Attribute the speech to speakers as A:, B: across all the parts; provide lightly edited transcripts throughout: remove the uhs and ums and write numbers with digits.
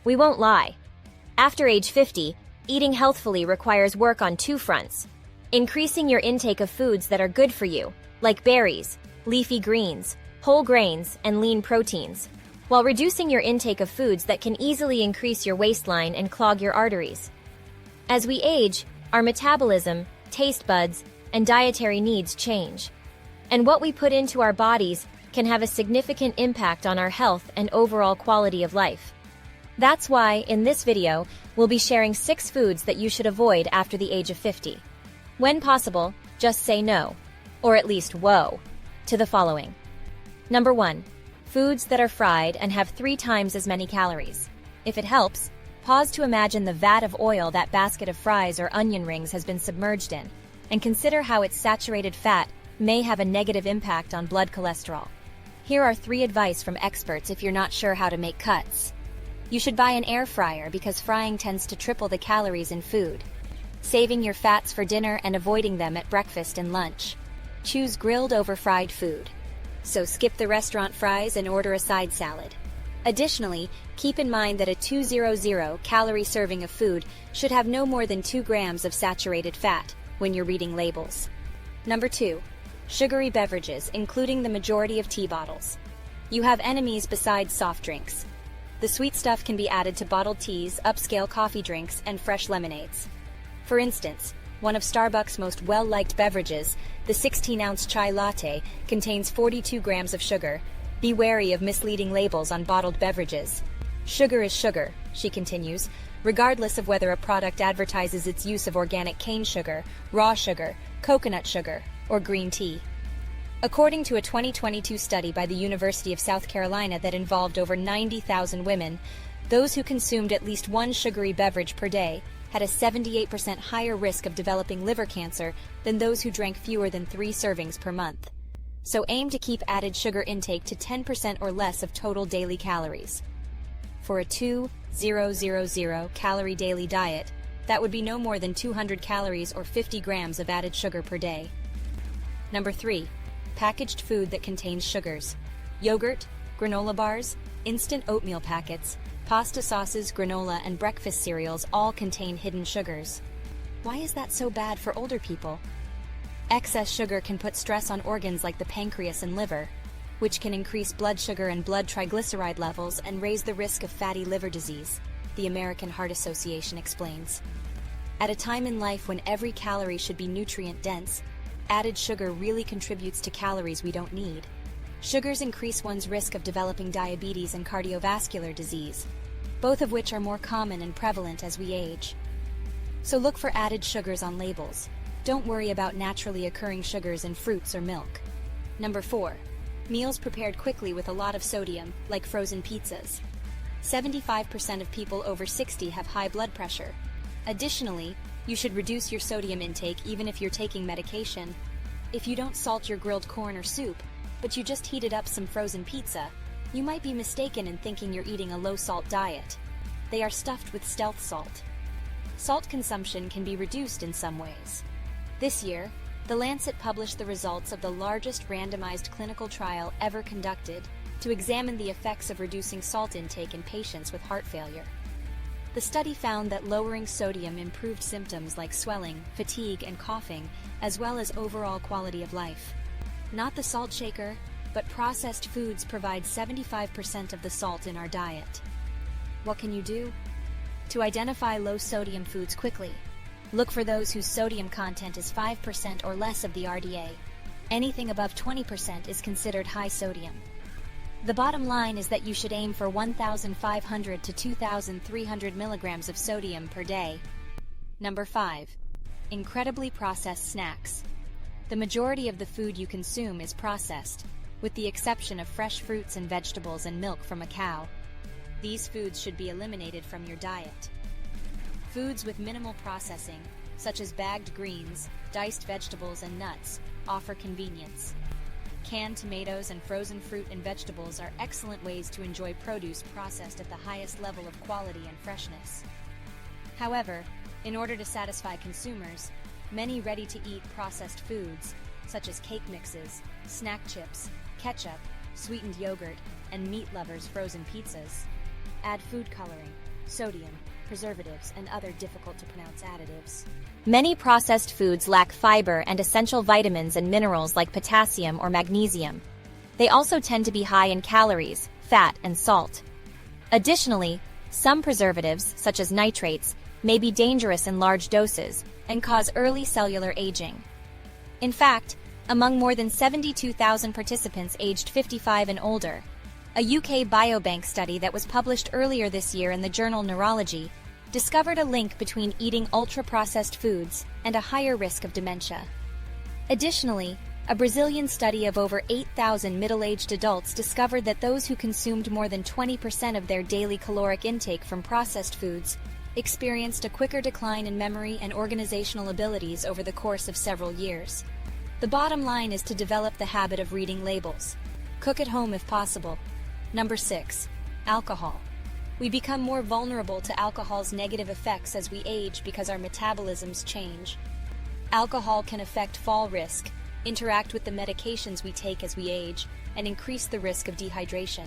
A: We won't lie. After age 50, eating healthfully requires work on two fronts. Increasing your intake of foods that are good for you, like berries, leafy greens, whole grains, and lean proteins, while reducing your intake of foods that can easily increase your waistline and clog your arteries. As we age, our metabolism, taste buds, and dietary needs change. And what we put into our bodies can have a significant impact on our health and overall quality of life. That's why, in this video, we'll be sharing 6 foods that you should avoid after the age of 50. When possible, just say no, or at least whoa, to the following. Number 1. Foods that are fried and have 3 times as many calories. If it helps, pause to imagine the vat of oil that basket of fries or onion rings has been submerged in, and consider how its saturated fat may have a negative impact on blood cholesterol. Here are 3 advice from experts if you're not sure how to make cuts. You should buy an air fryer because frying tends to triple the calories in food. Saving your fats for dinner and avoiding them at breakfast and lunch. Choose grilled over fried food. So skip the restaurant fries and order a side salad. Additionally, keep in mind that a 200 calorie serving of food should have no more than 2 grams of saturated fat when you're reading labels. Number 2. Sugary beverages, including the majority of tea bottles. You have enemies besides soft drinks. The sweet stuff can be added to bottled teas, upscale coffee drinks, and fresh lemonades. For instance, one of Starbucks' most well-liked beverages, the 16-ounce chai latte, contains 42 grams of sugar. Be wary of misleading labels on bottled beverages. Sugar is sugar, she continues, regardless of whether a product advertises its use of organic cane sugar, raw sugar, coconut sugar, or green tea. According to a 2022 study by the University of South Carolina that involved over 90,000 women, those who consumed at least one sugary beverage per day had a 78% higher risk of developing liver cancer than those who drank fewer than 3 servings per month. So aim to keep added sugar intake to 10% or less of total daily calories. For a 2,000 calorie daily diet, that would be no more than 200 calories or 50 grams of added sugar per day. Number 3. Packaged food that contains sugars. Yogurt, granola bars, instant oatmeal packets, pasta sauces, granola, and breakfast cereals all contain hidden sugars. Why is that so bad for older people? Excess sugar can put stress on organs like the pancreas and liver, which can increase blood sugar and blood triglyceride levels and raise the risk of fatty liver disease, the American Heart Association explains. At a time in life when every calorie should be nutrient-dense, added sugar really contributes to calories we don't need. Sugars increase one's risk of developing diabetes and cardiovascular disease, both of which are more common and prevalent as we age. So look for added sugars on labels. Don't worry about naturally occurring sugars in fruits or milk. Number 4. Meals prepared quickly with a lot of sodium, like frozen pizzas. 75% of people over 60 have high blood pressure. Additionally, you should reduce your sodium intake even if you're taking medication. If you don't salt your grilled corn or soup, but you just heated up some frozen pizza, you might be mistaken in thinking you're eating a low-salt diet. They are stuffed with stealth salt. Salt consumption can be reduced in some ways. This year, The Lancet published the results of the largest randomized clinical trial ever conducted to examine the effects of reducing salt intake in patients with heart failure. The study found that lowering sodium improved symptoms like swelling, fatigue, and coughing, as well as overall quality of life. Not the salt shaker, but processed foods provide 75% of the salt in our diet. What can you do? To identify low-sodium foods quickly, look for those whose sodium content is 5% or less of the RDA. Anything above 20% is considered high sodium. The bottom line is that you should aim for 1,500 to 2,300 milligrams of sodium per day. Number 5. Incredibly processed snacks. The majority of the food you consume is processed, with the exception of fresh fruits and vegetables and milk from a cow. These foods should be eliminated from your diet. Foods with minimal processing, such as bagged greens, diced vegetables, and nuts, offer convenience. Canned tomatoes and frozen fruit and vegetables are excellent ways to enjoy produce processed at the highest level of quality and freshness. However, in order to satisfy consumers, many ready-to-eat processed foods, such as cake mixes, snack chips, ketchup, sweetened yogurt, and meat lovers' frozen pizzas, add food coloring,
B: sodium, preservatives, and other difficult-to-pronounce additives.
A: Many processed foods lack fiber and essential vitamins and minerals like potassium or magnesium. They also tend to be high in calories, fat, and salt. Additionally, some preservatives, such as nitrates, may be dangerous in large doses and cause early cellular aging. In fact, among more than 72,000 participants aged 55 and older, a UK biobank study that was published earlier this year in the journal Neurology discovered a link between eating ultra-processed foods and a higher risk of dementia. Additionally, a Brazilian study of over 8,000 middle-aged adults discovered that those who consumed more than 20% of their daily caloric intake from processed foods experienced a quicker decline in memory and organizational abilities over the course of several years. The bottom line is to develop the habit of reading labels. Cook at home if possible. Number 6. Alcohol. We become more vulnerable to alcohol's negative effects as we age because our metabolisms change. Alcohol can affect fall risk, interact with the medications we take as we age, and increase the risk of dehydration.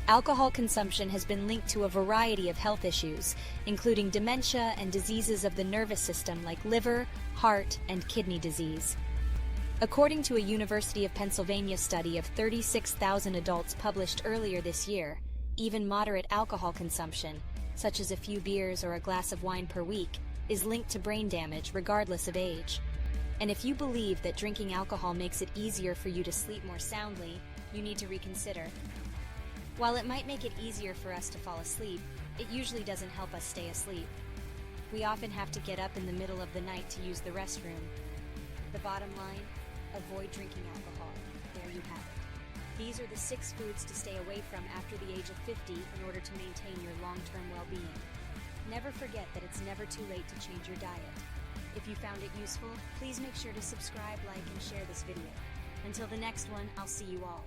A: Alcohol consumption has been linked to a variety of health issues, including dementia and diseases of the nervous system like liver, heart, and kidney disease. According to a University of Pennsylvania study of 36,000 adults published earlier this year, even moderate alcohol consumption, such as a few beers or a glass of wine per week, is linked to brain damage regardless of age. And if you believe that drinking alcohol makes it easier for you to sleep more soundly, you need to reconsider. While it might make it easier for us to fall asleep, it usually doesn't help us stay asleep. We often have to get up in the middle of the night to use the restroom. The bottom line? Avoid drinking alcohol. There you have it. These are the 6 foods to stay away from after the age of 50 in order to maintain your long-term well-being. Never forget that it's never too late to change your diet. If you found it useful, please make sure to subscribe, like, and share this video. Until the next one, I'll see you all.